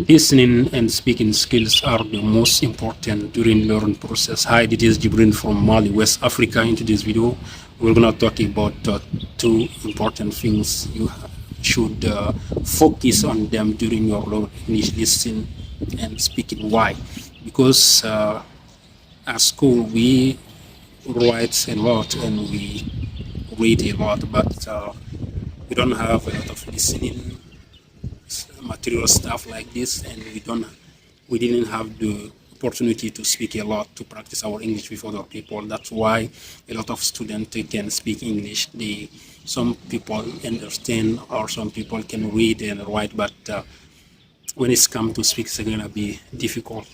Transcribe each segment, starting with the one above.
Listening and speaking skills are the most important during learning process. Hi, this is Jibrin from Mali, West Africa. In today's video, we're gonna talk about two important things you should focus on them during your learning English listening and speaking. Why? Because at school we write a lot and we read a lot, but we don't have a lot of listening material stuff like this, and we didn't have the opportunity to speak a lot, to practice our English with other people. That's why a lot of students can speak English. Some people understand, or some people can read and write, but when it's come to speak, it's gonna be difficult.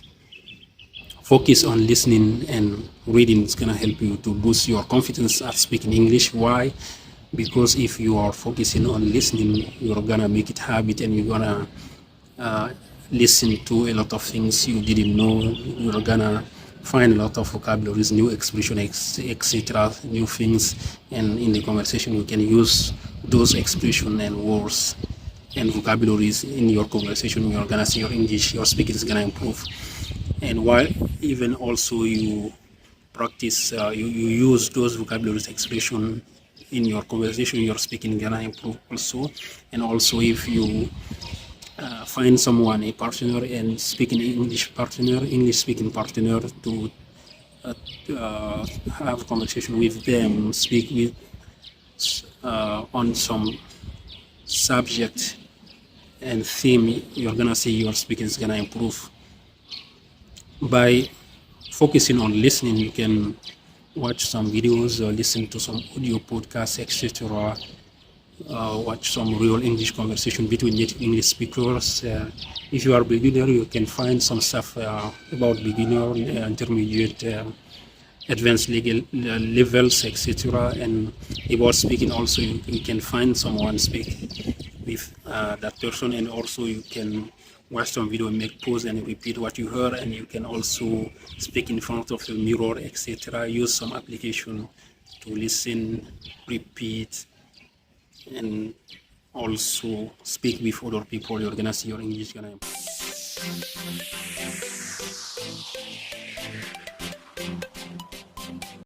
Focus on listening and reading. It's gonna help you to boost your confidence at speaking English. Why? Because if you are focusing on listening, you're gonna make it habit, and you're gonna listen to a lot of things you didn't know. You're gonna find a lot of vocabularies, new expression, etc., new things, and in the conversation you can use those expression and words and vocabularies in your conversation. You're gonna see your English, your speaking is gonna improve. And while even also you practice, you use those vocabularies, expression in your conversation, your speaking gonna improve also. And also if you find someone, a partner, and speaking English speaking partner, to have conversation with them, speak with on some subject and theme, you're gonna see your speaking is gonna improve. By focusing on listening, you can watch some videos or listen to some audio podcasts, etc. Watch some real English conversation between native English speakers. If you are beginner, you can find some stuff about beginner, intermediate, advanced legal levels, etc. And about speaking also, you can find someone speak with that person, and also you can watch some video, make pause and repeat what you heard, and you can also speak in front of the mirror, etc. Use some application to listen, repeat, and also speak with other people. You're gonna see your English gonna improve.